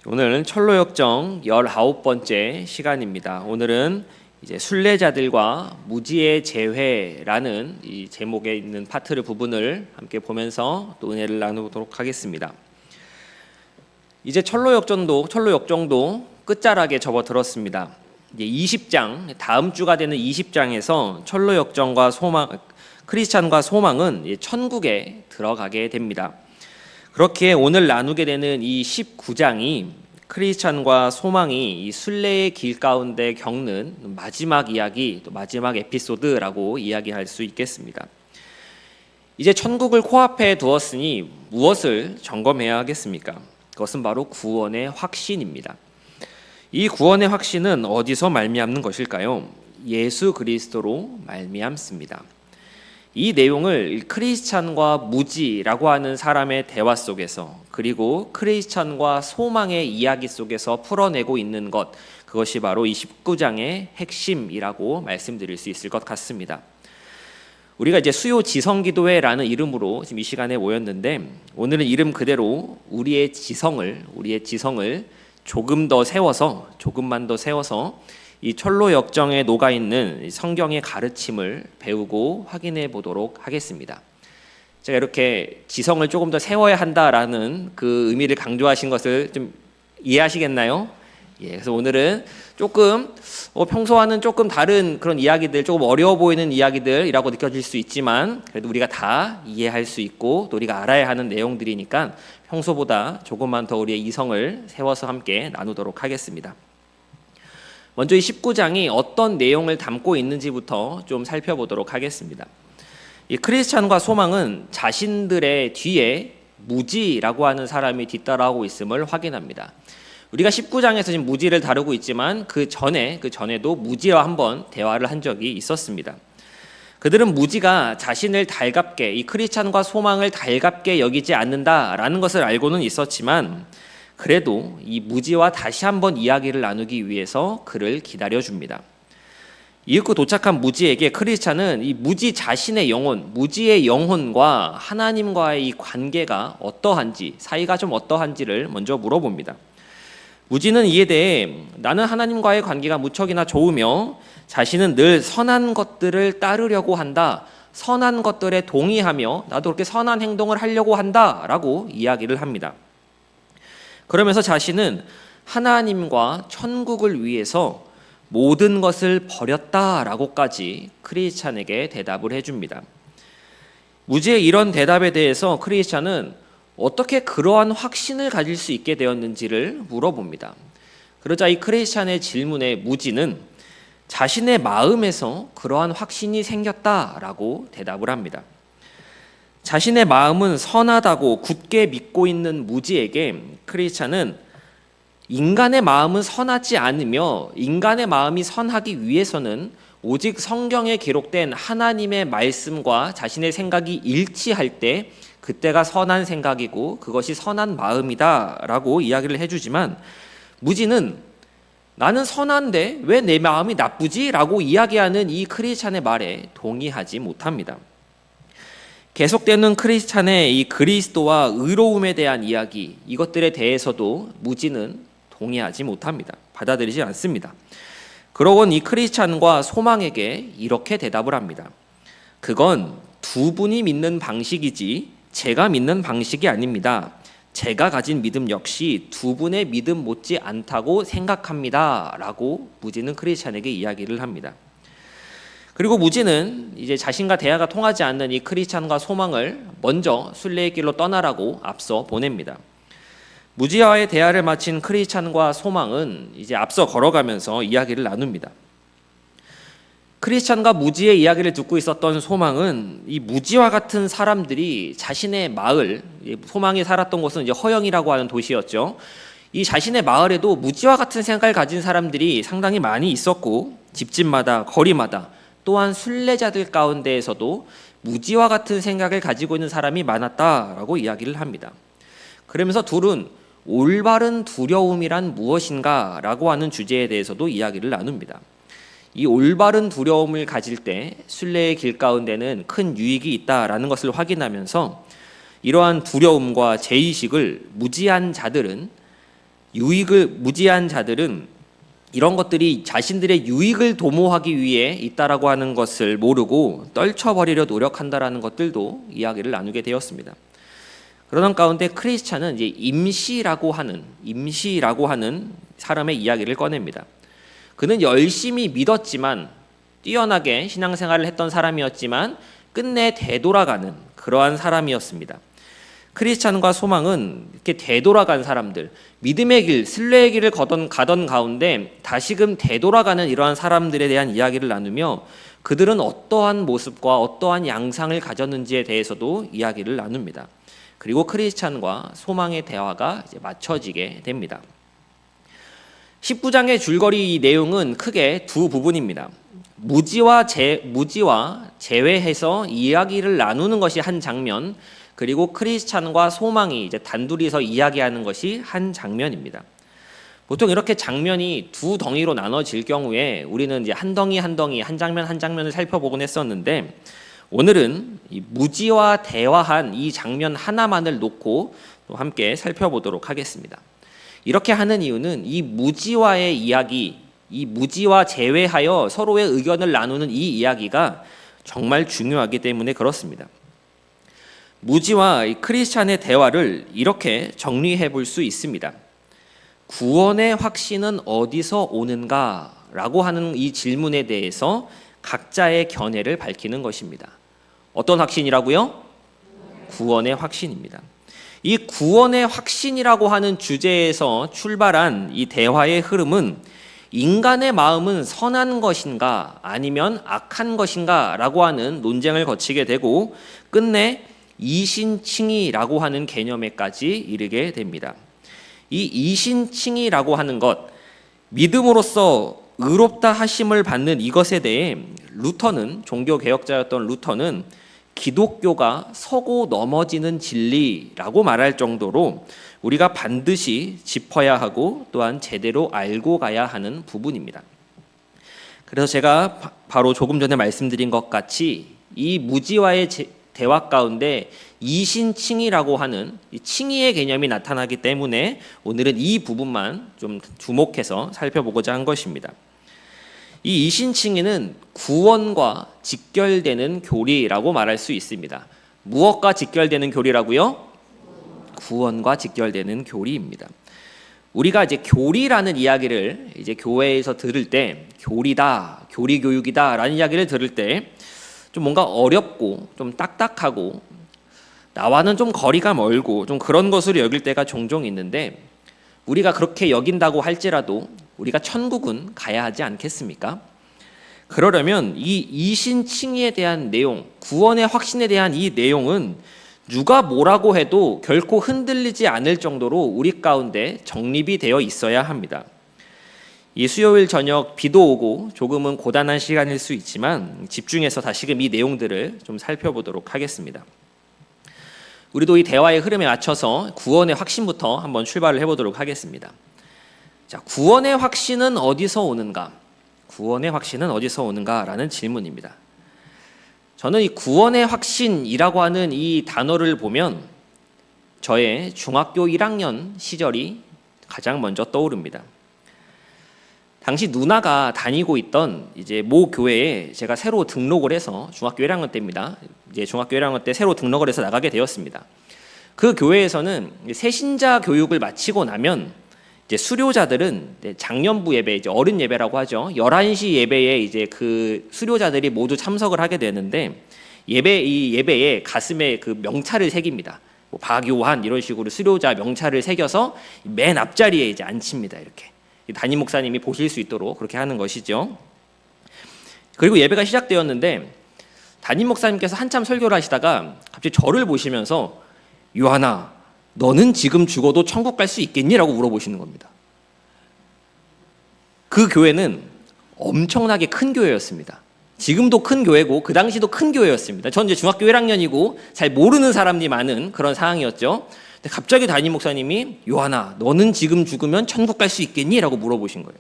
오늘은 철로역정 19번째 시간입니다. 오늘은 이제 순례자들과 무지의 재회라는 이 제목에 있는 파트를 부분을 함께 보면서 또 은혜를 나누도록 하겠습니다. 이제 철로역정도 끝자락에 접어들었습니다. 이제 20장, 다음 주가 되는 20장에서 철로역정과 크리스찬과 소망은 천국에 들어가게 됩니다. 그렇게 오늘 나누게 되는 이 19장이 크리스찬과 소망이 이 순례의 길 가운데 겪는 마지막 이야기, 또 마지막 에피소드라고 이야기할 수 있겠습니다. 이제 천국을 코앞에 두었으니 무엇을 점검해야 하겠습니까? 그것은 바로 구원의 확신입니다. 이 구원의 확신은 어디서 말미암는 것일까요? 예수 그리스도로 말미암습니다. 이 내용을 크리스찬과 무지라고 하는 사람의 대화 속에서, 그리고 크리스찬과 소망의 이야기 속에서 풀어내고 있는 것, 그것이 바로 이 19장의 핵심이라고 말씀드릴 수 있을 것 같습니다. 우리가 이제 수요 지성기도회라는 이름으로 지금 이 시간에 모였는데, 오늘은 이름 그대로 우리의 지성을 조금만 더 세워서 이 철로 역정에 녹아 있는 성경의 가르침을 배우고 확인해 보도록 하겠습니다. 제가 이렇게 지성을 조금 더 세워야 한다라는 그 의미를 강조하신 것을 좀 이해하시겠나요? 그래서 오늘은 조금 평소와는 조금 다른 그런 이야기들, 조금 어려워 보이는 이야기들이라고 느껴질 수 있지만, 그래도 우리가 다 이해할 수 있고 또 우리가 알아야 하는 내용들이니까 평소보다 조금만 더 우리의 이성을 세워서 함께 나누도록 하겠습니다. 먼저 이 19장이 어떤 내용을 담고 있는지부터 좀 살펴보도록 하겠습니다. 이 크리스찬과 소망은 자신들의 뒤에 무지라고 하는 사람이 뒤따라오고 있음을 확인합니다. 우리가 19장에서 지금 무지를 다루고 있지만 그 전에도 무지와 한번 대화를 한 적이 있었습니다. 그들은 무지가 자신을 달갑게, 이 크리스찬과 소망을 달갑게 여기지 않는다라는 것을 알고는 있었지만, 그래도 이 무지와 다시 한번 이야기를 나누기 위해서 그를 기다려줍니다. 이윽고 도착한 무지에게 크리스찬은 이 무지 자신의 영혼, 무지의 영혼과 하나님과의 이 관계가 어떠한지, 사이가 좀 어떠한지를 먼저 물어봅니다. 무지는 이에 대해 나는 하나님과의 관계가 무척이나 좋으며 자신은 늘 선한 것들을 따르려고 한다, 선한 것들에 동의하며 나도 그렇게 선한 행동을 하려고 한다라고 이야기를 합니다. 그러면서 자신은 하나님과 천국을 위해서 모든 것을 버렸다라고까지 크리스찬에게 대답을 해줍니다. 무지의 이런 대답에 대해서 크리스찬은 어떻게 그러한 확신을 가질 수 있게 되었는지를 물어봅니다. 그러자 이 크리스찬의 질문에 무지는 자신의 마음에서 그러한 확신이 생겼다라고 대답을 합니다. 자신의 마음은 선하다고 굳게 믿고 있는 무지에게 크리스찬은 인간의 마음은 선하지 않으며 인간의 마음이 선하기 위해서는 오직 성경에 기록된 하나님의 말씀과 자신의 생각이 일치할 때 그때가 선한 생각이고 그것이 선한 마음이다 라고 이야기를 해주지만, 무지는 나는 선한데 왜 내 마음이 나쁘지? 라고 이야기하는 이 크리스찬의 말에 동의하지 못합니다. 계속되는 크리스찬의 이 그리스도와 의로움에 대한 이야기, 이것들에 대해서도 무지는 동의하지 못합니다. 받아들이지 않습니다. 그러곤 이 크리스찬과 소망에게 이렇게 대답을 합니다. 그건 두 분이 믿는 방식이지 제가 믿는 방식이 아닙니다. 제가 가진 믿음 역시 두 분의 믿음 못지 않다고 생각합니다. 라고 무지는 크리스찬에게 이야기를 합니다. 그리고 무지는 이제 자신과 대화가 통하지 않는 이 크리스찬과 소망을 먼저 순례의 길로 떠나라고 앞서 보냅니다. 무지와의 대화를 마친 크리스찬과 소망은 이제 앞서 걸어가면서 이야기를 나눕니다. 크리스찬과 무지의 이야기를 듣고 있었던 소망은 이 무지와 같은 사람들이 자신의 마을, 소망이 살았던 곳은 이제 허영이라고 하는 도시였죠. 이 자신의 마을에도 무지와 같은 생각을 가진 사람들이 상당히 많이 있었고, 집집마다, 거리마다, 또한 순례자들 가운데에서도 무지와 같은 생각을 가지고 있는 사람이 많았다라고 이야기를 합니다. 그러면서 둘은 올바른 두려움이란 무엇인가 라고 하는 주제에 대해서도 이야기를 나눕니다. 이 올바른 두려움을 가질 때 순례의 길 가운데는 큰 유익이 있다라는 것을 확인하면서 이러한 두려움과 죄의식을 무지한 자들은 무지한 자들은 이런 것들이 자신들의 유익을 도모하기 위해 있다라고 하는 것을 모르고 떨쳐버리려 노력한다라는 것들도 이야기를 나누게 되었습니다. 그러던 가운데 크리스찬은 이제 임시라고 하는 사람의 이야기를 꺼냅니다. 그는 열심히 믿었지만 뛰어나게 신앙생활을 했던 사람이었지만 끝내 되돌아가는 그러한 사람이었습니다. 크리스찬과 소망은 이렇게 되돌아간 사람들, 믿음의 길, 신뢰의 길을 가던 가운데 다시금 되돌아가는 이러한 사람들에 대한 이야기를 나누며 그들은 어떠한 모습과 어떠한 양상을 가졌는지에 대해서도 이야기를 나눕니다. 그리고 크리스찬과 소망의 대화가 이제 맞춰지게 됩니다. 19장의 줄거리 내용은 크게 두 부분입니다. 무지와 제외해서 이야기를 나누는 것이 한 장면, 그리고 크리스찬과 소망이 이제 단둘이서 이야기하는 것이 한 장면입니다. 보통 이렇게 장면이 두 덩이로 나눠질 경우에 우리는 이제 한 덩이 한 장면 한 장면을 살펴보곤 했었는데, 오늘은 이 무지와 대화한 이 장면 하나만을 놓고 또 함께 살펴보도록 하겠습니다. 이렇게 하는 이유는 이 무지와의 이야기, 이 무지와 제외하여 서로의 의견을 나누는 이 이야기가 정말 중요하기 때문에 그렇습니다. 무지와 크리스찬의 대화를 이렇게 정리해 볼 수 있습니다. 구원의 확신은 어디서 오는가? 라고 하는 이 질문에 대해서 각자의 견해를 밝히는 것입니다. 어떤 확신이라고요? 구원의 확신입니다. 이 구원의 확신이라고 하는 주제에서 출발한 이 대화의 흐름은 인간의 마음은 선한 것인가 아니면 악한 것인가 라고 하는 논쟁을 거치게 되고 끝내 이신칭의라고 하는 개념에까지 이르게 됩니다. 이 이신칭의라고 하는 것, 믿음으로써 의롭다 하심을 받는 이것에 대해 종교개혁자였던 루터는 기독교가 서고 넘어지는 진리라고 말할 정도로 우리가 반드시 짚어야 하고 또한 제대로 알고 가야 하는 부분입니다. 그래서 제가 바로 조금 전에 말씀드린 것 같이 이 무지와의 대화 가운데 이신칭의라고 하는 칭의의 개념이 나타나기 때문에 오늘은 이 부분만 좀 주목해서 살펴보고자 한 것입니다. 이 이신칭의는 구원과 직결되는 교리라고 말할 수 있습니다. 무엇과 직결되는 교리라고요? 구원과 직결되는 교리입니다. 우리가 이제 교리라는 이야기를 이제 교회에서 들을 때 교리다, 교리 교육이다라는 이야기를 들을 때 좀 뭔가 어렵고 좀 딱딱하고 나와는 좀 거리가 멀고 좀 그런 것으로 여길 때가 종종 있는데, 우리가 그렇게 여긴다고 할지라도 우리가 천국은 가야 하지 않겠습니까? 그러려면 이 이신칭의에 대한 내용, 구원의 확신에 대한 이 내용은 누가 뭐라고 해도 결코 흔들리지 않을 정도로 우리 가운데 정립이 되어 있어야 합니다. 이 수요일 저녁 비도 오고 조금은 고단한 시간일 수 있지만 집중해서 다시금 이 내용들을 좀 살펴보도록 하겠습니다. 우리도 이 대화의 흐름에 맞춰서 구원의 확신부터 한번 출발을 해보도록 하겠습니다. 자, 구원의 확신은 어디서 오는가? 구원의 확신은 어디서 오는가라는 질문입니다. 저는 이 구원의 확신이라고 하는 이 단어를 보면 저의 중학교 1학년 시절이 가장 먼저 떠오릅니다. 당시 누나가 다니고 있던 이제 모 교회에 제가 새로 등록을 해서 중학교 1학년 때입니다. 이제 중학교 1학년 때 새로 등록을 해서 나가게 되었습니다. 그 교회에서는 새신자 교육을 마치고 나면 이제 수료자들은 장년부 예배, 이제 어른 예배라고 하죠. 11시 예배에 이제 그 수료자들이 모두 참석을 하게 되는데 이 예배에 가슴에 그 명찰을 새깁니다. 뭐 박요한 이런 식으로 수료자 명찰을 새겨서 맨 앞자리에 이제 앉힙니다. 이렇게. 담임 목사님이 보실 수 있도록 그렇게 하는 것이죠. 그리고 예배가 시작되었는데 담임 목사님께서 한참 설교를 하시다가 갑자기 저를 보시면서 요한아, 너는 지금 죽어도 천국 갈 수 있겠니? 라고 물어보시는 겁니다. 그 교회는 엄청나게 큰 교회였습니다. 지금도 큰 교회고 그 당시도 큰 교회였습니다. 전 이제 중학교 1학년이고 잘 모르는 사람들이 많은 그런 상황이었죠. 근데 갑자기 담임 목사님이 요한아, 너는 지금 죽으면 천국 갈 수 있겠니? 라고 물어보신 거예요.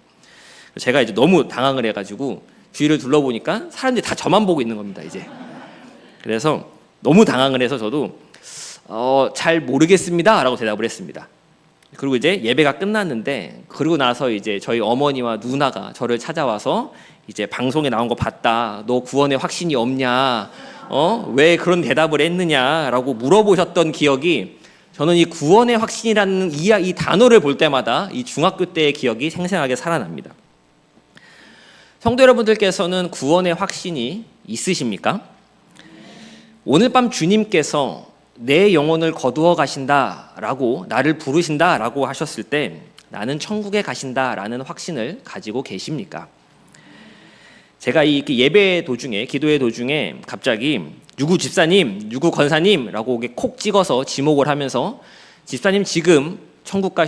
제가 이제 너무 당황을 해가지고 주위를 둘러보니까 사람들이 다 저만 보고 있는 겁니다. 이제 그래서 너무 당황을 해서 저도 잘 모르겠습니다 라고 대답을 했습니다. 그리고 이제 예배가 끝났는데 그러고 나서 이제 저희 어머니와 누나가 저를 찾아와서 이제 방송에 나온 거 봤다. 너 구원의 확신이 없냐? 왜 그런 대답을 했느냐라고 물어보셨던 기억이 저는 이 구원의 확신이라는 이 단어를 볼 때마다 이 중학교 때의 기억이 생생하게 살아납니다. 성도 여러분들께서는 구원의 확신이 있으십니까? 오늘 밤 주님께서 내 영혼을 거두어 가신다라고 나를 부르신다라고 하셨을 때 나는 천국에 가신다라는 확신을 가지고 계십니까? 제가 이 예배 도중에 기도의 도중에 갑자기 누구 집사님, 누구 권사님라고 콕 찍어서 지목을 하면서 집사님 지금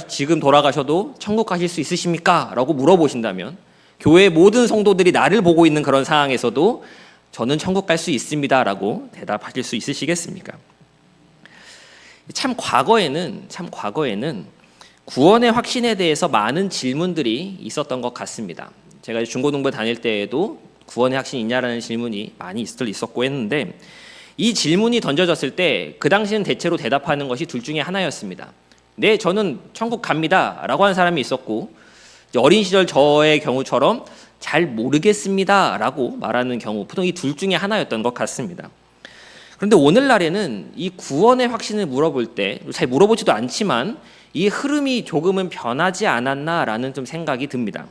지금 돌아가셔도 천국 가실 수 있으십니까? 라고 물어보신다면 교회의 모든 성도들이 나를 보고 있는 그런 상황에서도 저는 천국 갈 수 있습니다라고 대답하실 수 있으시겠습니까? 참 과거에는 구원의 확신에 대해서 많은 질문들이 있었던 것 같습니다. 제가 중고등부 다닐 때에도 구원의 확신이 있냐라는 질문이 많이 있었고 했는데 이 질문이 던져졌을 때 그 당시는 대체로 대답하는 것이 둘 중에 하나였습니다. 네, 저는 천국 갑니다 라고 하는 사람이 있었고 어린 시절 저의 경우처럼 잘 모르겠습니다 라고 말하는 경우 보통 이 둘 중에 하나였던 것 같습니다. 그런데 오늘날에는 이 구원의 확신을 물어볼 때 잘 물어보지도 않지만 이 흐름이 조금은 변하지 않았나라는 좀 생각이 듭니다.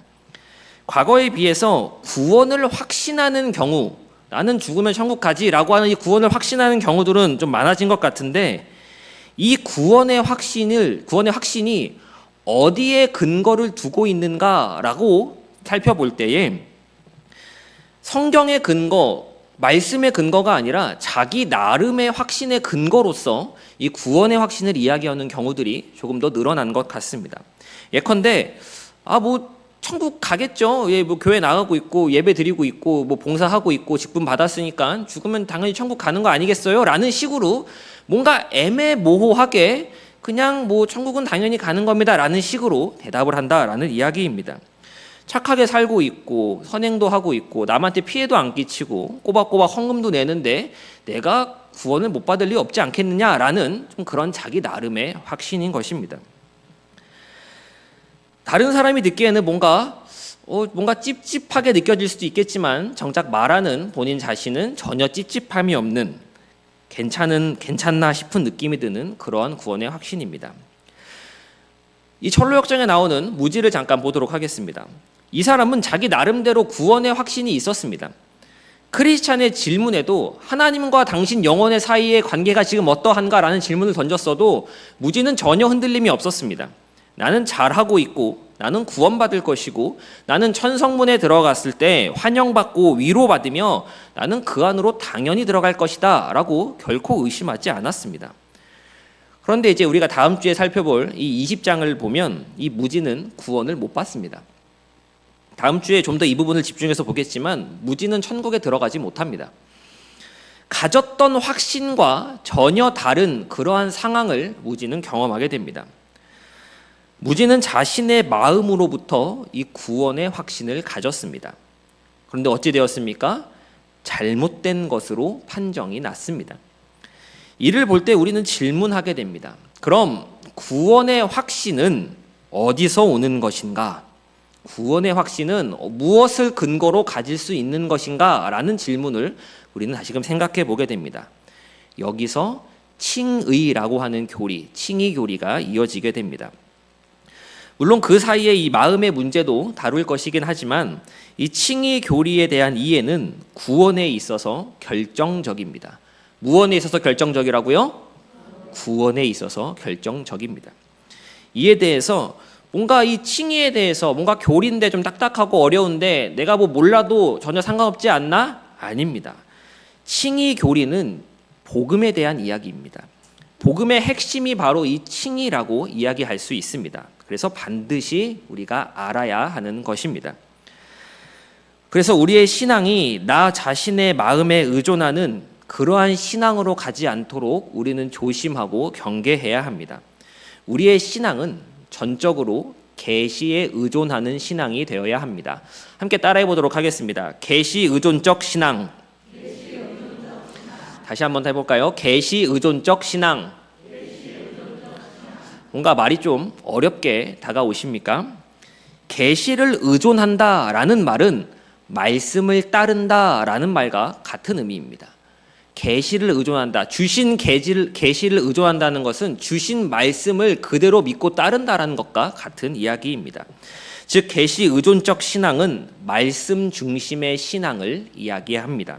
과거에 비해서 구원을 확신하는 경우 나는 죽으면 천국 가지라고 하는 이 구원을 확신하는 경우들은 좀 많아진 것 같은데 이 구원의 확신이 어디에 근거를 두고 있는가라고 살펴볼 때에 성경의 근거, 말씀의 근거가 아니라 자기 나름의 확신의 근거로서 이 구원의 확신을 이야기하는 경우들이 조금 더 늘어난 것 같습니다. 예컨대 천국 가겠죠. 교회 나가고 있고 예배 드리고 있고 봉사하고 있고 직분 받았으니까 죽으면 당연히 천국 가는 거 아니겠어요? 라는 식으로 뭔가 애매모호하게 그냥 천국은 당연히 가는 겁니다 라는 식으로 대답을 한다라는 이야기입니다. 착하게 살고 있고 선행도 하고 있고 남한테 피해도 안 끼치고 꼬박꼬박 헌금도 내는데 내가 구원을 못 받을 리 없지 않겠느냐라는 좀 그런 자기 나름의 확신인 것입니다. 다른 사람이 듣기에는 뭔가 찝찝하게 느껴질 수도 있겠지만 정작 말하는 본인 자신은 전혀 찝찝함이 없는 괜찮나 싶은 느낌이 드는 그러한 구원의 확신입니다. 이 철로역정에 나오는 무지를 잠깐 보도록 하겠습니다. 이 사람은 자기 나름대로 구원의 확신이 있었습니다. 크리스찬의 질문에도 하나님과 당신 영혼의 사이의 관계가 지금 어떠한가라는 질문을 던졌어도 무지는 전혀 흔들림이 없었습니다. 나는 잘하고 있고 나는 구원받을 것이고 나는 천성문에 들어갔을 때 환영받고 위로받으며 나는 그 안으로 당연히 들어갈 것이다 라고 결코 의심하지 않았습니다. 그런데 이제 우리가 다음 주에 살펴볼 이 20장을 보면 이 무지는 구원을 못 받습니다. 다음 주에 좀 더 이 부분을 집중해서 보겠지만 무지는 천국에 들어가지 못합니다. 가졌던 확신과 전혀 다른 그러한 상황을 무지는 경험하게 됩니다. 무지는 자신의 마음으로부터 이 구원의 확신을 가졌습니다. 그런데 어찌 되었습니까? 잘못된 것으로 판정이 났습니다. 이를 볼 때 우리는 질문하게 됩니다. 그럼 구원의 확신은 어디서 오는 것인가? 구원의 확신은 무엇을 근거로 가질 수 있는 것인가? 라는 질문을 우리는 다시금 생각해 보게 됩니다. 여기서 칭의라고 하는 교리, 칭의 교리가 이어지게 됩니다. 물론 그 사이에 이 마음의 문제도 다룰 것이긴 하지만 이 칭의 교리에 대한 이해는 구원에 있어서 결정적입니다. 무언에 있어서 결정적이라고요? 구원에 있어서 결정적입니다. 이에 대해서 뭔가 이 칭의에 대해서 뭔가 교리인데 좀 딱딱하고 어려운데 내가 몰라도 전혀 상관없지 않나? 아닙니다. 칭의 교리는 복음에 대한 이야기입니다. 복음의 핵심이 바로 이 칭의라고 이야기할 수 있습니다. 그래서 반드시 우리가 알아야 하는 것입니다. 그래서 우리의 신앙이 나 자신의 마음에 의존하는 그러한 신앙으로 가지 않도록 우리는 조심하고 경계해야 합니다. 우리의 신앙은 전적으로 계시에 의존하는 신앙이 되어야 합니다. 함께 따라해 보도록 하겠습니다. 계시 의존적 신앙. 다시 한번 해볼까요? 계시 의존적 신앙. 뭔가 말이 좀 어렵게 다가오십니까? 계시를 의존한다라는 말은 말씀을 따른다라는 말과 같은 의미입니다. 계시를 의존한다. 주신 계시를 의존한다는 것은 주신 말씀을 그대로 믿고 따른다라는 것과 같은 이야기입니다. 즉 계시 의존적 신앙은 말씀 중심의 신앙을 이야기합니다.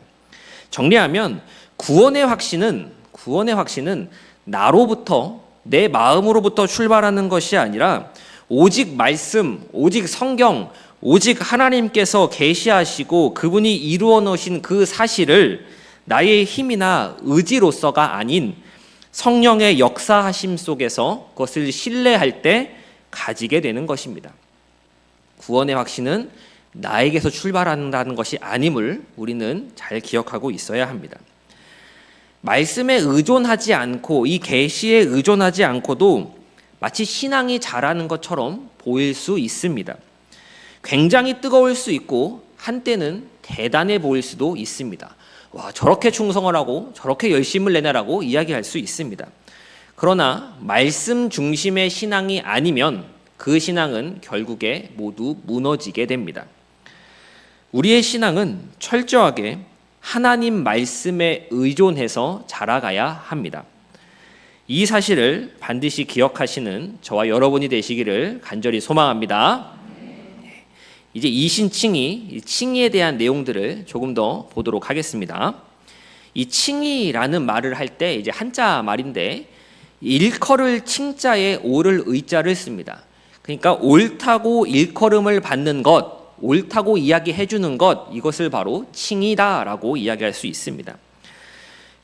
정리하면 구원의 확신은 나로부터 내 마음으로부터 출발하는 것이 아니라 오직 말씀, 오직 성경, 오직 하나님께서 계시하시고 그분이 이루어 놓으신 그 사실을 나의 힘이나 의지로서가 아닌 성령의 역사하심 속에서 그것을 신뢰할 때 가지게 되는 것입니다. 구원의 확신은 나에게서 출발한다는 것이 아님을 우리는 잘 기억하고 있어야 합니다. 말씀에 의존하지 않고 이 계시에 의존하지 않고도 마치 신앙이 자라는 것처럼 보일 수 있습니다. 굉장히 뜨거울 수 있고 한때는 대단해 보일 수도 있습니다. 와, 저렇게 충성을 하고 저렇게 열심을 내라라고 이야기할 수 있습니다. 그러나 말씀 중심의 신앙이 아니면 그 신앙은 결국에 모두 무너지게 됩니다. 우리의 신앙은 철저하게 하나님 말씀에 의존해서 자라가야 합니다. 이 사실을 반드시 기억하시는 저와 여러분이 되시기를 간절히 소망합니다. 이제 이 칭의에 대한 내용들을 조금 더 보도록 하겠습니다. 이 칭의라는 말을 할 때 이제 한자 말인데 일컬을 칭자에 오를 의자를 씁니다. 그러니까 옳다고 일컬음을 받는 것, 옳다고 이야기해 주는 것, 이것을 바로 칭의다라고 이야기할 수 있습니다.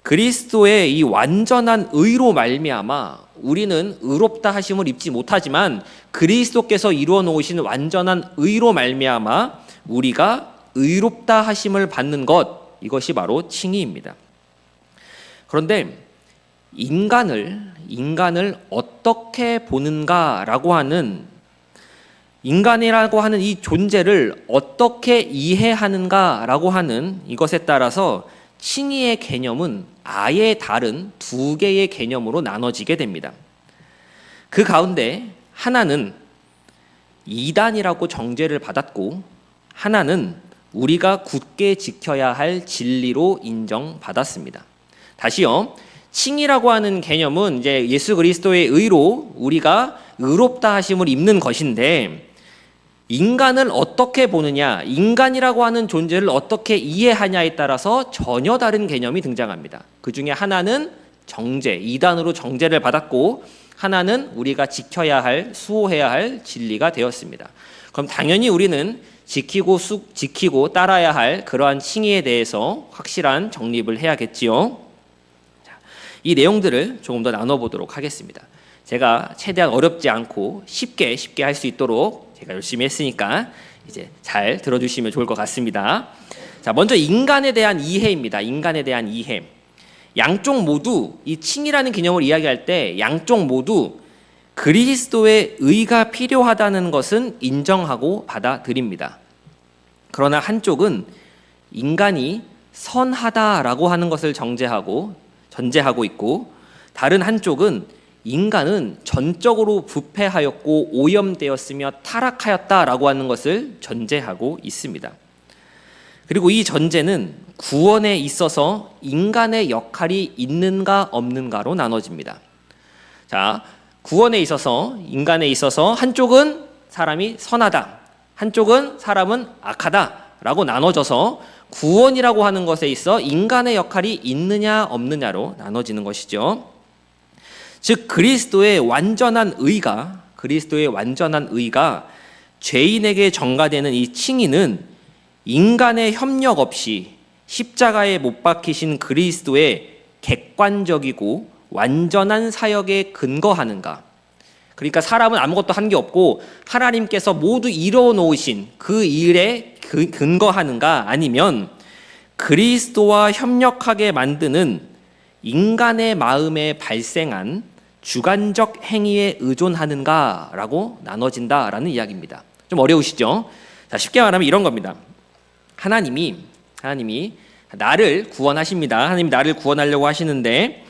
그리스도의 이 완전한 의로 말미암아 우리는 의롭다 하심을 입지 못하지만 그리스도께서 이루어 놓으신 완전한 의로 말미암아 우리가 의롭다 하심을 받는 것, 이것이 바로 칭의입니다. 그런데 인간을 어떻게 보는가라고 하는, 인간이라고 하는 이 존재를 어떻게 이해하는가라고 하는 이것에 따라서 칭의의 개념은 아예 다른 두 개의 개념으로 나눠지게 됩니다. 그 가운데 하나는 이단이라고 정죄를 받았고 하나는 우리가 굳게 지켜야 할 진리로 인정받았습니다. 다시요. 칭의라고 하는 개념은 이제 예수 그리스도의 의로 우리가 의롭다 하심을 입는 것인데, 인간을 어떻게 보느냐, 인간이라고 하는 존재를 어떻게 이해하냐에 따라서 전혀 다른 개념이 등장합니다. 그 중에 하나는 정죄, 이단으로 정죄를 받았고 하나는 우리가 지켜야 할, 수호해야 할 진리가 되었습니다. 그럼 당연히 우리는 지키고 따라야 할 그러한 칭의에 대해서 확실한 정립을 해야겠지요. 이 내용들을 조금 더 나눠보도록 하겠습니다. 제가 최대한 어렵지 않고 쉽게 할 수 있도록 제가 열심히 했으니까 이제 잘 들어주시면 좋을 것 같습니다. 자, 먼저 인간에 대한 이해입니다. 인간에 대한 이해. 양쪽 모두 이 칭의라는 개념을 이야기할 때 양쪽 모두 그리스도의 의가 필요하다는 것은 인정하고 받아들입니다. 그러나 한쪽은 인간이 선하다라고 하는 것을 전제하고 있고, 다른 한쪽은 인간은 전적으로 부패하였고 오염되었으며 타락하였다라고 하는 것을 전제하고 있습니다. 그리고 이 전제는 구원에 있어서 인간의 역할이 있는가 없는가로 나눠집니다. 자, 구원에 있어서, 인간에 있어서 한쪽은 사람이 선하다, 한쪽은 사람은 악하다라고 나눠져서 구원이라고 하는 것에 있어 인간의 역할이 있느냐 없느냐로 나눠지는 것이죠. 즉 그리스도의 완전한 의가 죄인에게 전가되는 이 칭의는 인간의 협력 없이 십자가에 못 박히신 그리스도의 객관적이고 완전한 사역에 근거하는가. 그러니까 사람은 아무것도 한 게 없고 하나님께서 모두 이루어 놓으신 그 일에 근거하는가, 아니면 그리스도와 협력하게 만드는 인간의 마음에 발생한 주관적 행위에 의존하는가라고 나눠진다라는 이야기입니다. 좀 어려우시죠? 자, 쉽게 말하면 이런 겁니다. 하나님이 나를 구원하십니다. 하나님이 나를 구원하려고 하시는데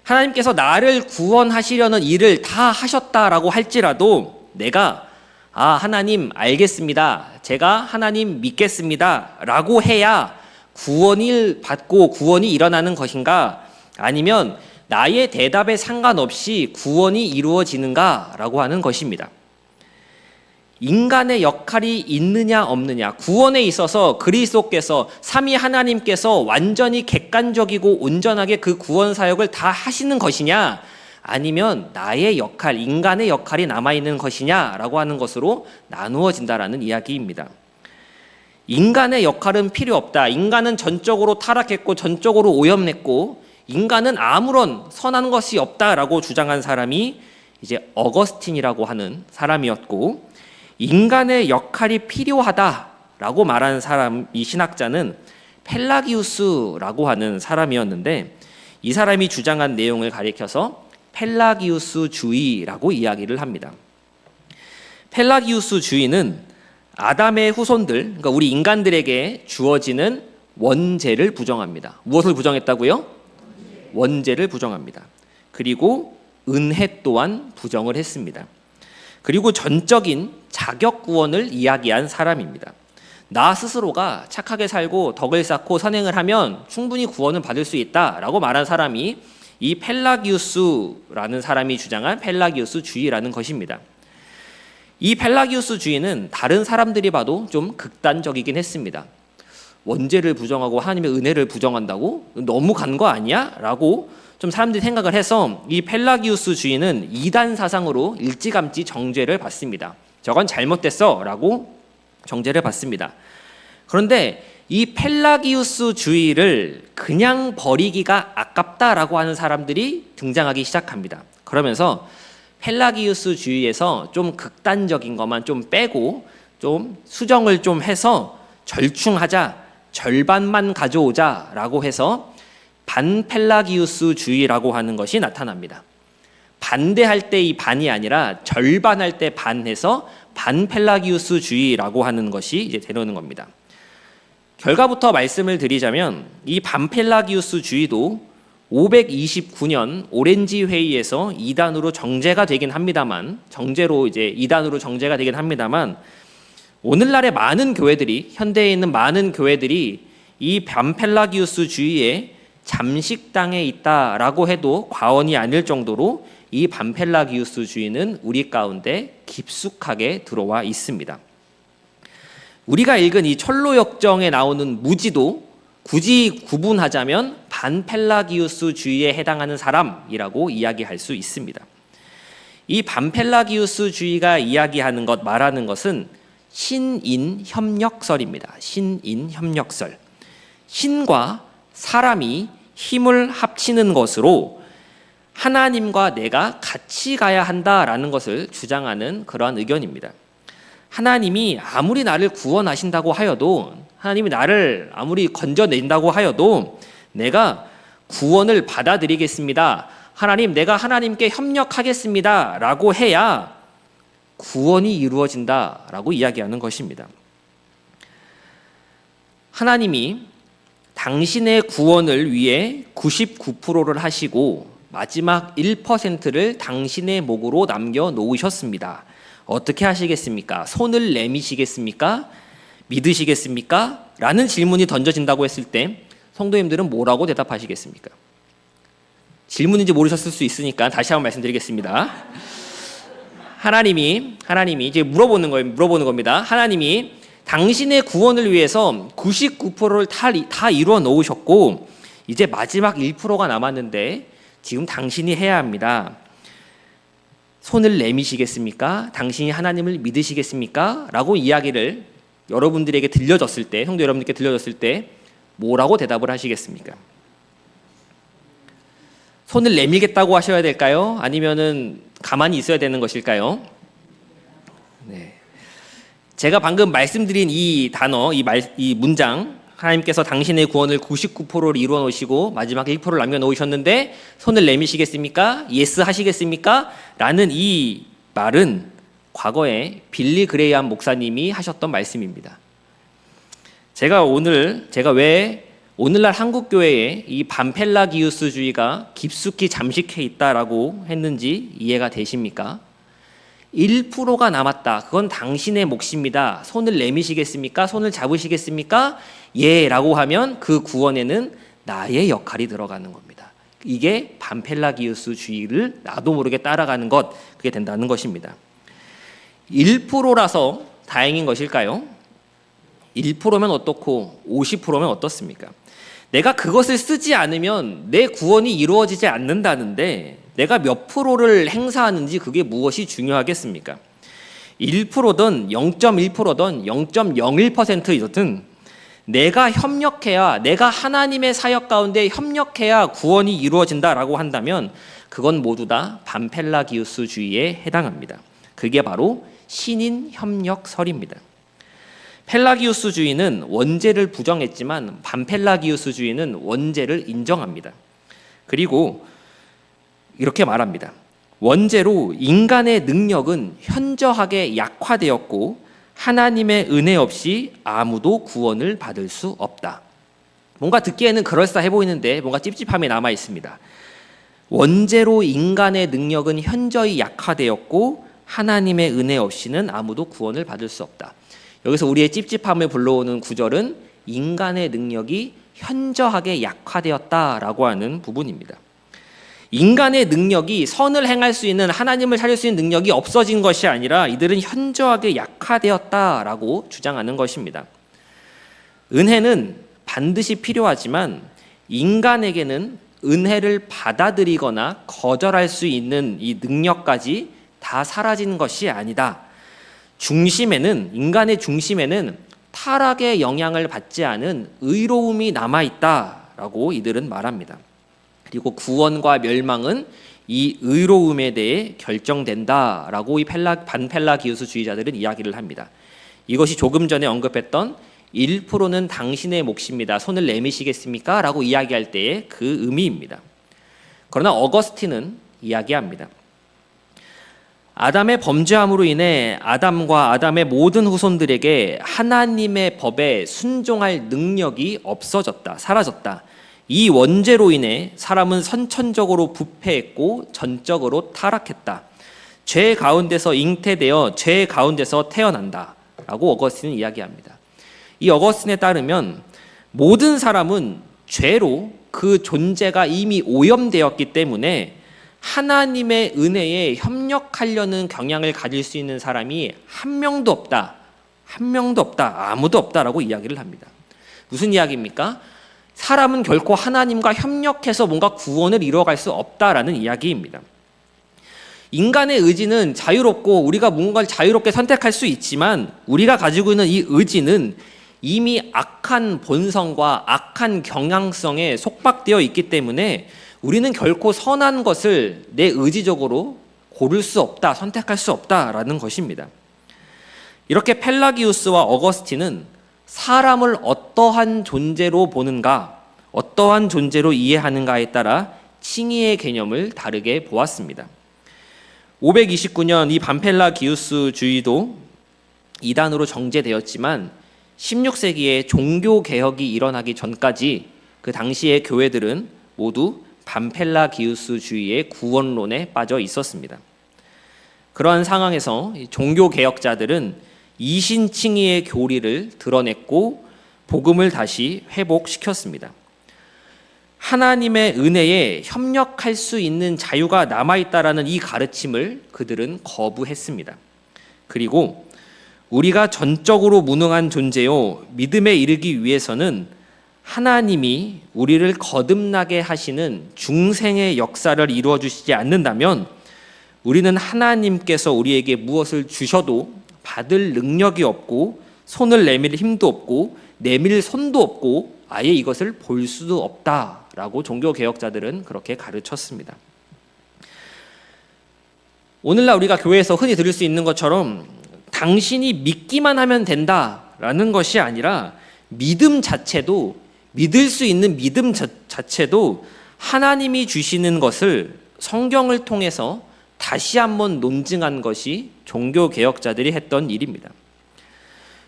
하나님께서 나를 구원하시려는 일을 다 하셨다라고 할지라도 내가 하나님 알겠습니다. 제가 하나님 믿겠습니다. 라고 해야 구원을 받고 구원이 일어나는 것인가? 아니면 나의 대답에 상관없이 구원이 이루어지는가? 라고 하는 것입니다. 인간의 역할이 있느냐 없느냐, 구원에 있어서 그리스도께서 삼위 하나님께서 완전히 객관적이고 온전하게 그 구원 사역을 다 하시는 것이냐, 아니면 나의 역할, 인간의 역할이 남아있는 것이냐라고 하는 것으로 나누어진다라는 이야기입니다. 인간의 역할은 필요 없다. 인간은 전적으로 타락했고 전적으로 오염냈고 인간은 아무런 선한 것이 없다라고 주장한 사람이 이제 어거스틴이라고 하는 사람이었고, 인간의 역할이 필요하다라고 말하는 사람, 이 신학자는 펠라기우스라고 하는 사람이었는데, 이 사람이 주장한 내용을 가리켜서 펠라기우스주의라고 이야기를 합니다. 펠라기우스주의는 아담의 후손들, 그러니까 우리 인간들에게 주어지는 원죄를 부정합니다. 무엇을 부정했다고요? 원죄를 부정합니다. 그리고 은혜 또한 부정을 했습니다. 그리고 전적인 자격 구원을 이야기한 사람입니다. 나 스스로가 착하게 살고 덕을 쌓고 선행을 하면 충분히 구원을 받을 수 있다라고 말한 사람이 이 펠라기우스라는 사람이 주장한 펠라기우스주의라는 것입니다. 이 펠라기우스주의는 다른 사람들이 봐도 좀 극단적이긴 했습니다. 원죄를 부정하고 하나님의 은혜를 부정한다고? 너무 간 거 아니야? 라고 좀 사람들이 생각을 해서 이 펠라기우스주의는 이단 사상으로 일찌감치 정죄를 받습니다. 저건 잘못됐어 라고 정죄를 받습니다. 그런데 이 펠라기우스주의를 그냥 버리기가 아깝다라고 하는 사람들이 등장하기 시작합니다. 그러면서 펠라기우스주의에서 좀 극단적인 것만 좀 빼고 좀 수정을 좀 해서 절충하자, 절반만 가져오자라고 해서 반펠라기우스주의라고 하는 것이 나타납니다. 반대할 때 이 반이 아니라 절반할 때 반해서 반펠라기우스주의라고 하는 것이 이제 되는 겁니다. 결과부터 말씀을 드리자면 이 반펠라기우스주의도 529년 오렌지 회의에서 이단으로 정죄가 되긴 합니다만, 정죄로 이제 이단으로 정죄가 되긴 합니다만, 오늘날의 많은 교회들이, 현대에 있는 많은 교회들이 이 반펠라기우스주의에 잠식당해 있다라고 해도 과언이 아닐 정도로 이 반펠라기우스주의는 우리 가운데 깊숙하게 들어와 있습니다. 우리가 읽은 이 철로역정에 나오는 무지도 굳이 구분하자면 반펠라기우스주의에 해당하는 사람이라고 이야기할 수 있습니다. 이 반펠라기우스주의가 이야기하는 것, 말하는 것은 신인협력설입니다. 신인협력설. 신과 사람이 힘을 합치는 것으로 하나님과 내가 같이 가야 한다라는 것을 주장하는 그러한 의견입니다. 하나님이 아무리 나를 구원하신다고 하여도, 하나님이 나를 아무리 건져낸다고 하여도 내가 구원을 받아들이겠습니다. 하나님, 내가 하나님께 협력하겠습니다. 라고 해야 구원이 이루어진다라고 이야기하는 것입니다. 하나님이 당신의 구원을 위해 99%를 하시고 마지막 1%를 당신의 목으로 남겨놓으셨습니다. 어떻게 하시겠습니까? 손을 내미시겠습니까? 믿으시겠습니까? 라는 질문이 던져진다고 했을 때 성도님들은 뭐라고 대답하시겠습니까? 질문인지 모르셨을 수 있으니까 다시 한번 말씀드리겠습니다. 하나님이 이제 물어보는 겁니다. 하나님이 당신의 구원을 위해서 99%를 다 이루어 놓으셨고 이제 마지막 1%가 남았는데 지금 당신이 해야 합니다. 손을 내미시겠습니까? 당신이 하나님을 믿으시겠습니까? 라고 이야기를 여러분들에게 들려졌을 때, 성도 여러분들께 들려졌을 때 뭐라고 대답을 하시겠습니까? 손을 내밀겠다고 하셔야 될까요? 아니면은 가만히 있어야 되는 것일까요? 네. 제가 방금 말씀드린 이 단어, 이 문장, 하나님께서 당신의 구원을 99%를 이루어 놓으시고 마지막 1%를 남겨 놓으셨는데 손을 내미시겠습니까? 예스 하시겠습니까? 라는 이 말은 과거에 빌리 그레이엄 목사님이 하셨던 말씀입니다. 제가 왜 오늘날 한국 교회에 이 반펠라기우스주의가 깊숙이 잠식해 있다라고 했는지 이해가 되십니까? 1%가 남았다. 그건 당신의 몫입니다. 손을 내미시겠습니까? 손을 잡으시겠습니까? 예, 라고 하면 그 구원에는 나의 역할이 들어가는 겁니다. 이게 반펠라기우스주의를 나도 모르게 따라가는 것, 그게 된다는 것입니다. 1%라서 다행인 것일까요? 1%면 어떻고 50%면 어떻습니까? 내가 그것을 쓰지 않으면 내 구원이 이루어지지 않는다는데 내가 몇 프로를 행사하는지 그게 무엇이 중요하겠습니까? 1%든 0.1%든 0.01%든 내가 협력해야, 내가 하나님의 사역 가운데 협력해야 구원이 이루어진다라고 한다면 그건 모두 다 반펠라기우스주의에 해당합니다. 그게 바로 신인 협력설입니다. 펠라기우스주의는 원죄를 부정했지만 반펠라기우스주의는 원죄를 인정합니다. 그리고 이렇게 말합니다. 원죄로 인간의 능력은 현저하게 약화되었고 하나님의 은혜 없이 아무도 구원을 받을 수 없다. 뭔가 듣기에는 그럴싸해 보이는데 뭔가 찝찝함이 남아 있습니다. 원죄로 인간의 능력은 현저히 약화되었고 하나님의 은혜 없이는 아무도 구원을 받을 수 없다. 여기서 우리의 찝찝함을 불러오는 구절은 인간의 능력이 현저하게 약화되었다라고 하는 부분입니다. 인간의 능력이 선을 행할 수 있는, 하나님을 찾을 수 있는 능력이 없어진 것이 아니라 이들은 현저하게 약화되었다라고 주장하는 것입니다. 은혜는 반드시 필요하지만 인간에게는 은혜를 받아들이거나 거절할 수 있는 이 능력까지 다 사라진 것이 아니다. 인간의 중심에는 타락의 영향을 받지 않은 의로움이 남아있다라고 이들은 말합니다. 그리고 구원과 멸망은 이 의로움에 대해 결정된다라고 이 반펠라기우스주의자들은 이야기를 합니다. 이것이 조금 전에 언급했던 1%는 당신의 몫입니다. 손을 내미시겠습니까? 라고 이야기할 때의 그 의미입니다. 그러나 어거스틴은 이야기합니다. 아담의 범죄함으로 인해 아담과 아담의 모든 후손들에게 하나님의 법에 순종할 능력이 없어졌다, 사라졌다. 이 원죄로 인해 사람은 선천적으로 부패했고 전적으로 타락했다. 죄 가운데서 잉태되어 죄 가운데서 태어난다 라고 어거스틴은 이야기합니다. 이 어거스틴에 따르면 모든 사람은 죄로 그 존재가 이미 오염되었기 때문에 하나님의 은혜에 협력하려는 경향을 가질 수 있는 사람이 한 명도 없다. 아무도 없다라고 이야기를 합니다. 무슨 이야기입니까? 사람은 결코 하나님과 협력해서 뭔가 구원을 이루어갈 수 없다라는 이야기입니다. 인간의 의지는 자유롭고 우리가 뭔가를 자유롭게 선택할 수 있지만 우리가 가지고 있는 이 의지는 이미 악한 본성과 악한 경향성에 속박되어 있기 때문에 우리는 결코 선한 것을 내 의지적으로 고를 수 없다, 선택할 수 없다라는 것입니다. 이렇게 펠라기우스와 어거스틴은 사람을 어떠한 존재로 보는가, 어떠한 존재로 이해하는가에 따라 칭의의 개념을 다르게 보았습니다. 529년 이 반펠라기우스주의도 이단으로 정제되었지만 16세기에 종교개혁이 일어나기 전까지 그 당시의 교회들은 모두 반펠라기우스주의의 구원론에 빠져 있었습니다. 그러한 상황에서 종교개혁자들은 이신칭의의 교리를 드러냈고 복음을 다시 회복시켰습니다. 하나님의 은혜에 협력할 수 있는 자유가 남아있다라는 이 가르침을 그들은 거부했습니다. 그리고 우리가 전적으로 무능한 존재요, 믿음에 이르기 위해서는 하나님이 우리를 거듭나게 하시는 중생의 역사를 이루어 주시지 않는다면 우리는 하나님께서 우리에게 무엇을 주셔도 받을 능력이 없고 손을 내밀 힘도 없고 내밀 손도 없고 아예 이것을 볼 수도 없다라고 종교개혁자들은 그렇게 가르쳤습니다. 오늘날 우리가 교회에서 흔히 들을 수 있는 것처럼 당신이 믿기만 하면 된다라는 것이 아니라 믿음 자체도, 믿을 수 있는 믿음 자체도 하나님이 주시는 것을 성경을 통해서 다시 한번 논증한 것이 종교개혁자들이 했던 일입니다.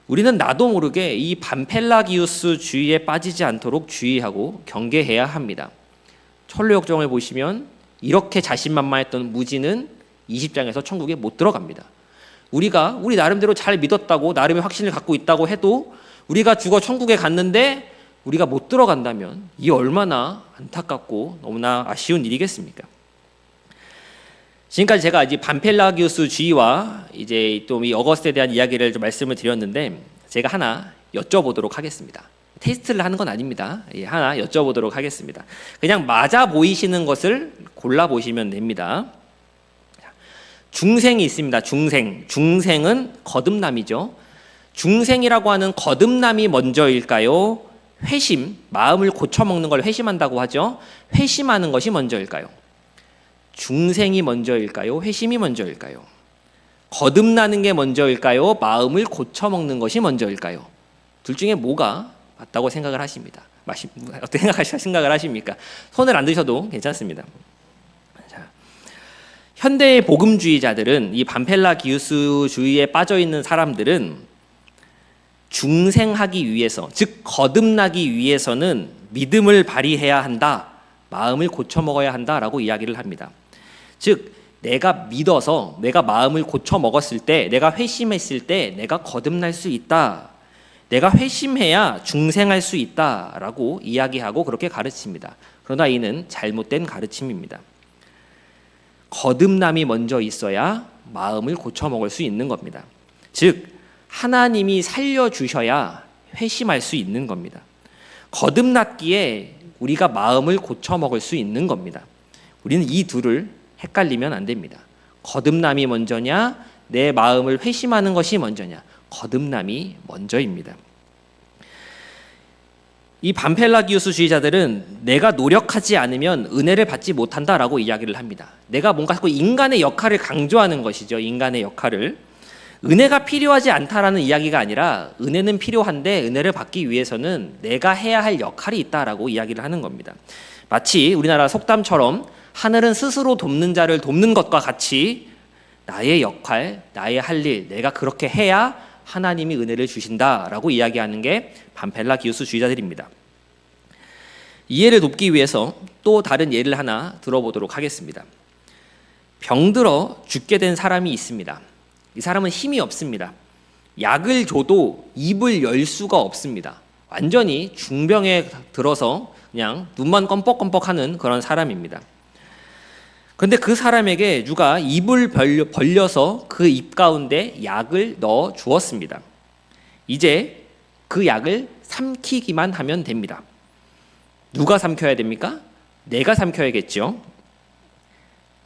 우리는 나도 모르게 이 반펠라기우스주의에 빠지지 않도록 주의하고 경계해야 합니다. 철로역정을 보시면 이렇게 자신만만했던 무지는 20장에서 천국에 못 들어갑니다. 우리가 우리 나름대로 잘 믿었다고 나름의 확신을 갖고 있다고 해도 우리가 죽어 천국에 갔는데 우리가 못 들어간다면 이 얼마나 안타깝고 너무나 아쉬운 일이겠습니까? 지금까지 제가 이제 반펠라기우스주의와 이제 또 이 어거스트에 대한 이야기를 좀 말씀을 드렸는데 제가 하나 여쭤보도록 하겠습니다. 테스트를 하는 건 아닙니다. 하나 여쭤보도록 하겠습니다. 그냥 맞아 보이시는 것을 골라 보시면 됩니다. 중생이 있습니다. 중생은 거듭남이죠. 중생이라고 하는 거듭남이 먼저일까요? 회심, 마음을 고쳐먹는 걸 회심한다고 하죠. 회심하는 것이 먼저일까요? 중생이 먼저일까요? 회심이 먼저일까요? 거듭나는 게 먼저일까요? 마음을 고쳐먹는 것이 먼저일까요? 둘 중에 뭐가 맞다고 생각을 하십니다. 어떻게 생각을 하십니까? 손을 안 드셔도 괜찮습니다. 자, 현대의 복음주의자들은 이 반펠라기우스주의에 빠져있는 사람들은 중생하기 위해서, 즉 거듭나기 위해서는 믿음을 발휘해야 한다, 마음을 고쳐먹어야 한다라고 이야기를 합니다. 즉 내가 믿어서 내가 마음을 고쳐먹었을 때, 내가 회심했을 때 내가 거듭날 수 있다, 내가 회심해야 중생할 수 있다라고 이야기하고 그렇게 가르칩니다. 그러나 이는 잘못된 가르침입니다. 거듭남이 먼저 있어야 마음을 고쳐먹을 수 있는 겁니다. 즉 하나님이 살려주셔야 회심할 수 있는 겁니다. 거듭났기에 우리가 마음을 고쳐먹을 수 있는 겁니다. 우리는 이 둘을 헷갈리면 안 됩니다. 거듭남이 먼저냐, 내 마음을 회심하는 것이 먼저냐. 거듭남이 먼저입니다. 이 반펠라기우스주의자들은 내가 노력하지 않으면 은혜를 받지 못한다라고 이야기를 합니다. 내가 뭔가 자꾸 인간의 역할을 강조하는 것이죠. 인간의 역할을. 은혜가 필요하지 않다라는 이야기가 아니라 은혜는 필요한데 은혜를 받기 위해서는 내가 해야 할 역할이 있다라고 이야기를 하는 겁니다. 마치 우리나라 속담처럼 하늘은 스스로 돕는 자를 돕는 것과 같이 나의 역할, 나의 할 일, 내가 그렇게 해야 하나님이 은혜를 주신다라고 이야기하는 게 반펠라기우스주의자들입니다. 이해를 돕기 위해서 또 다른 예를 하나 들어보도록 하겠습니다. 병들어 죽게 된 사람이 있습니다. 이 사람은 힘이 없습니다. 약을 줘도 입을 열 수가 없습니다. 완전히 중병에 들어서 그냥 눈만 껌뻑껌뻑하는 그런 사람입니다. 그런데 그 사람에게 누가 입을 벌려서 그 입 가운데 약을 넣어 주었습니다. 이제 그 약을 삼키기만 하면 됩니다. 누가 삼켜야 됩니까? 내가 삼켜야겠죠.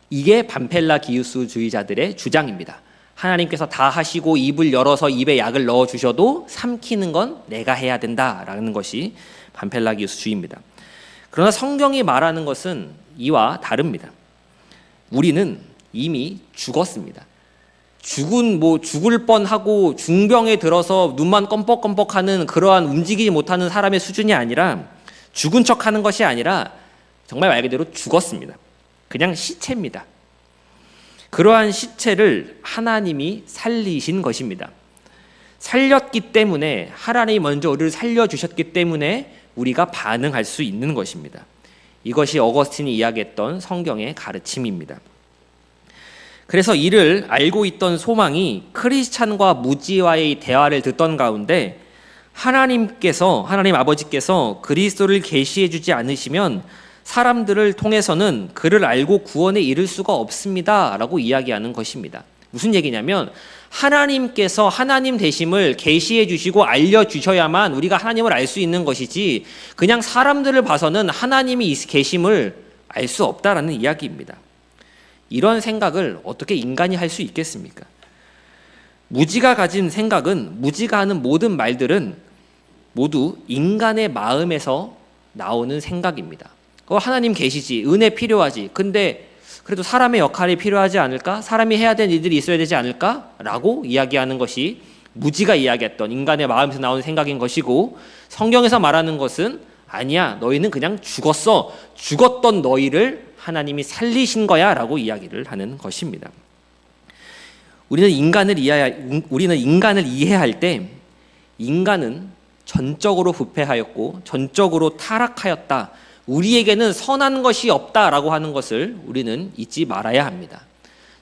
이게 반펠라기우스주의자들의 주장입니다. 하나님께서 다 하시고 입을 열어서 입에 약을 넣어 주셔도 삼키는 건 내가 해야 된다라는 것이 반펠라기우스주의입니다. 그러나 성경이 말하는 것은 이와 다릅니다. 우리는 이미 죽었습니다. 죽을 뻔하고 중병에 들어서 눈만 껌뻑껌뻑하는 그러한 움직이지 못하는 사람의 수준이 아니라, 죽은 척하는 것이 아니라 정말 말 그대로 죽었습니다. 그냥 시체입니다. 그러한 시체를 하나님이 살리신 것입니다. 살렸기 때문에, 하나님이 먼저 우리를 살려주셨기 때문에 우리가 반응할 수 있는 것입니다. 이것이 어거스틴이 이야기했던 성경의 가르침입니다. 그래서 이를 알고 있던 소망이 크리스찬과 무지와의 대화를 듣던 가운데 하나님 아버지께서 그리스도를 계시해 주지 않으시면 사람들을 통해서는 그를 알고 구원에 이를 수가 없습니다 라고 이야기하는 것입니다. 무슨 얘기냐면 하나님께서 하나님 되심을 계시해 주시고 알려주셔야만 우리가 하나님을 알 수 있는 것이지, 그냥 사람들을 봐서는 하나님이 계심을 알 수 없다라는 이야기입니다. 이런 생각을 어떻게 인간이 할 수 있겠습니까? 무지가 가진 생각은, 무지가 하는 모든 말들은 모두 인간의 마음에서 나오는 생각입니다. 하나님 계시지, 은혜 필요하지, 근데 그래도 사람의 역할이 필요하지 않을까? 사람이 해야 되는 일들이 있어야 되지 않을까? 라고 이야기하는 것이 무지가 이야기했던 인간의 마음에서 나오는 생각인 것이고, 성경에서 말하는 것은 아니야, 너희는 그냥 죽었어, 죽었던 너희를 하나님이 살리신 거야 라고 이야기를 하는 것입니다. 우리는 인간을 이해할 때 인간은 전적으로 부패하였고 전적으로 타락하였다. 우리에게는 선한 것이 없다라고 하는 것을 우리는 잊지 말아야 합니다.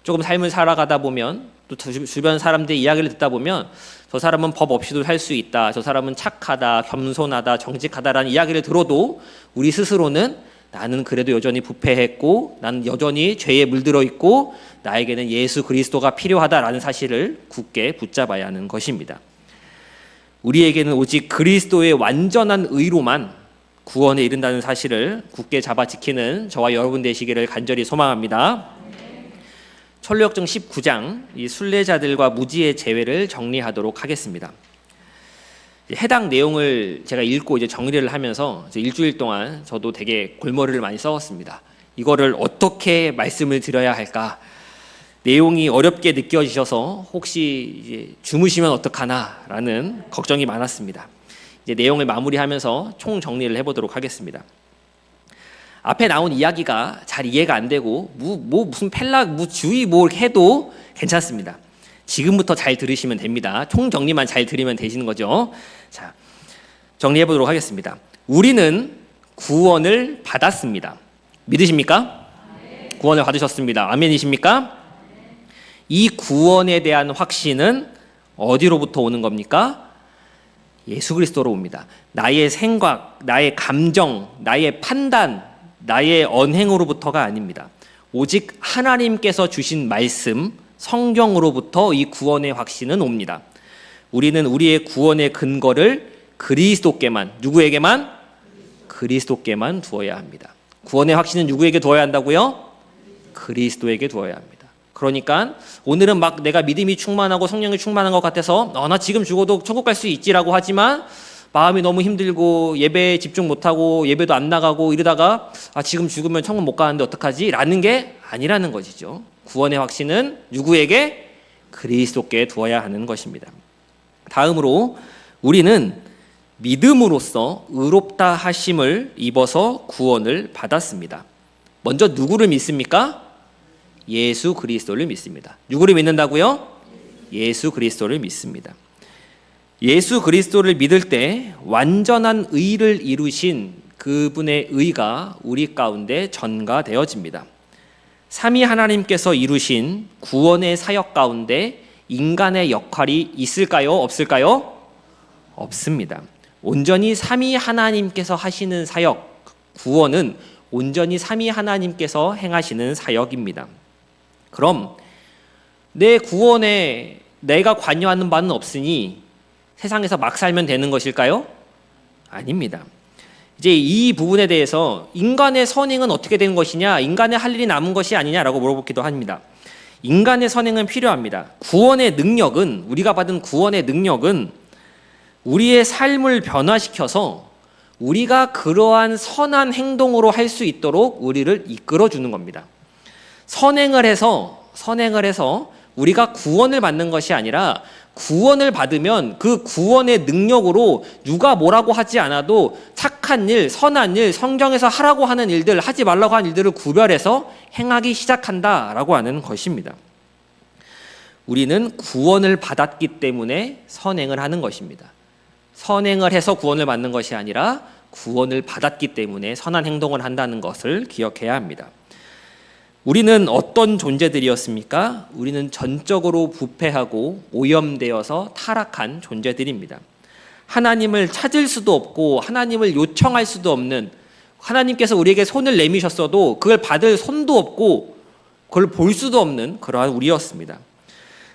조금 삶을 살아가다 보면 또 주변 사람들의 이야기를 듣다 보면 저 사람은 법 없이도 살 수 있다. 저 사람은 착하다, 겸손하다, 정직하다라는 이야기를 들어도 우리 스스로는 나는 그래도 여전히 부패했고 나는 여전히 죄에 물들어 있고 나에게는 예수 그리스도가 필요하다라는 사실을 굳게 붙잡아야 하는 것입니다. 우리에게는 오직 그리스도의 완전한 의로만 구원에 이른다는 사실을 굳게 잡아 지키는 저와 여러분 되시기를 간절히 소망합니다. 철로역정 19장 이 순례자들과 무지의 재회를 정리하도록 하겠습니다. 해당 내용을 제가 읽고 이제 정리를 하면서 이제 일주일 동안 저도 되게 골머리를 많이 썩었습니다. 이거를 어떻게 말씀을 드려야 할까? 내용이 어렵게 느껴지셔서 혹시 이제 주무시면 어떡하나라는 걱정이 많았습니다. 이제 내용을 마무리하면서 총 정리를 해보도록 하겠습니다. 앞에 나온 이야기가 잘 이해가 안 되고 무슨 펠락 주의 해도 괜찮습니다. 지금부터 잘 들으시면 됩니다. 총 정리만 잘 들으면 되시는 거죠. 자, 정리해 보도록 하겠습니다. 우리는 구원을 받았습니다. 믿으십니까? 구원을 받으셨습니다. 아멘이십니까? 이 구원에 대한 확신은 어디로부터 오는 겁니까? 예수 그리스도로 옵니다. 나의 생각, 나의 감정, 나의 판단, 나의 언행으로부터가 아닙니다. 오직 하나님께서 주신 말씀, 성경으로부터 이 구원의 확신은 옵니다. 우리는 우리의 구원의 근거를 그리스도께만, 누구에게만? 그리스도께만 두어야 합니다. 구원의 확신은 누구에게 두어야 한다고요? 그리스도에게 두어야 합니다. 그러니까 오늘은 막 내가 믿음이 충만하고 성령이 충만한 것 같아서 나 지금 죽어도 천국 갈 수 있지라고 하지만 마음이 너무 힘들고 예배에 집중 못하고 예배도 안 나가고 이러다가 지금 죽으면 천국 못 가는데 어떡하지? 라는 게 아니라는 것이죠. 구원의 확신은 누구에게? 그리스도께 두어야 하는 것입니다. 다음으로 우리는 믿음으로써 의롭다 하심을 입어서 구원을 받았습니다. 먼저 누구를 믿습니까? 예수 그리스도를 믿습니다. 누구를 믿는다고요? 예수 그리스도를 믿습니다. 예수 그리스도를 믿을 때 완전한 의를 이루신 그분의 의가 우리 가운데 전가되어집니다. 삼위 하나님께서 이루신 구원의 사역 가운데 인간의 역할이 있을까요? 없을까요? 없습니다. 온전히 삼위 하나님께서 하시는 사역, 구원은 온전히 삼위 하나님께서 행하시는 사역입니다. 그럼 내 구원에 내가 관여하는 바는 없으니 세상에서 막 살면 되는 것일까요? 아닙니다. 이제 이 부분에 대해서 인간의 선행은 어떻게 되는 것이냐, 인간의 할 일이 남은 것이 아니냐라고 물어보기도 합니다. 인간의 선행은 필요합니다. 구원의 능력은, 우리가 받은 구원의 능력은 우리의 삶을 변화시켜서 우리가 그러한 선한 행동으로 할 수 있도록 우리를 이끌어주는 겁니다. 선행을 해서 우리가 구원을 받는 것이 아니라 구원을 받으면 그 구원의 능력으로 누가 뭐라고 하지 않아도 착한 일, 선한 일, 성경에서 하라고 하는 일들, 하지 말라고 하는 일들을 구별해서 행하기 시작한다라고 하는 것입니다. 우리는 구원을 받았기 때문에 선행을 하는 것입니다. 선행을 해서 구원을 받는 것이 아니라 구원을 받았기 때문에 선한 행동을 한다는 것을 기억해야 합니다. 우리는 어떤 존재들이었습니까? 우리는 전적으로 부패하고 오염되어서 타락한 존재들입니다. 하나님을 찾을 수도 없고 하나님을 요청할 수도 없는, 하나님께서 우리에게 손을 내미셨어도 그걸 받을 손도 없고 그걸 볼 수도 없는 그러한 우리였습니다.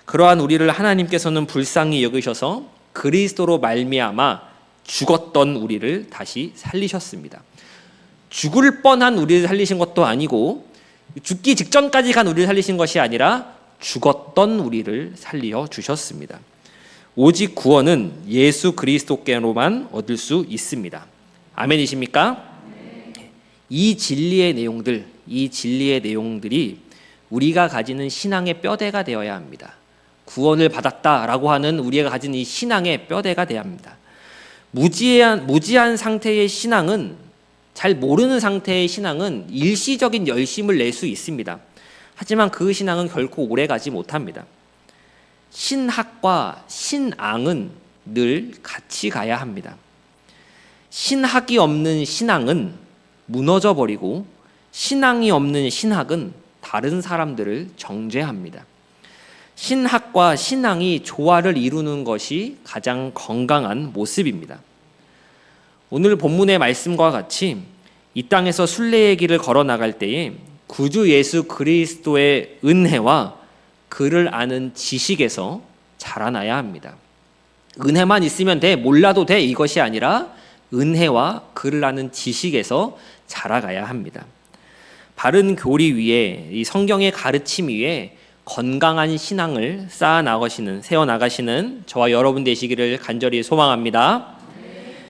그러한 우리를 하나님께서는 불쌍히 여기셔서 그리스도로 말미암아 죽었던 우리를 다시 살리셨습니다. 죽을 뻔한 우리를 살리신 것도 아니고 죽기 직전까지 간 우리를 살리신 것이 아니라 죽었던 우리를 살려 주셨습니다. 오직 구원은 예수 그리스도께로만 얻을 수 있습니다. 아멘이십니까? 이 진리의 내용들이 우리가 가지는 신앙의 뼈대가 되어야 합니다. 구원을 받았다라고 하는 우리가 가진 이 신앙의 뼈대가 되어야 합니다. 무지한 상태의 신앙은, 잘 모르는 상태의 신앙은 일시적인 열심을 낼 수 있습니다. 하지만 그 신앙은 결코 오래가지 못합니다. 신학과 신앙은 늘 같이 가야 합니다. 신학이 없는 신앙은 무너져 버리고 신앙이 없는 신학은 다른 사람들을 정죄합니다. 신학과 신앙이 조화를 이루는 것이 가장 건강한 모습입니다. 오늘 본문의 말씀과 같이 이 땅에서 순례의 길을 걸어 나갈 때에 구주 예수 그리스도의 은혜와 그를 아는 지식에서 자라나야 합니다. 은혜만 있으면 돼, 몰라도 돼, 이것이 아니라 은혜와 그를 아는 지식에서 자라가야 합니다. 바른 교리 위에, 이 성경의 가르침 위에 건강한 신앙을 세워나가시는 저와 여러분 되시기를 간절히 소망합니다.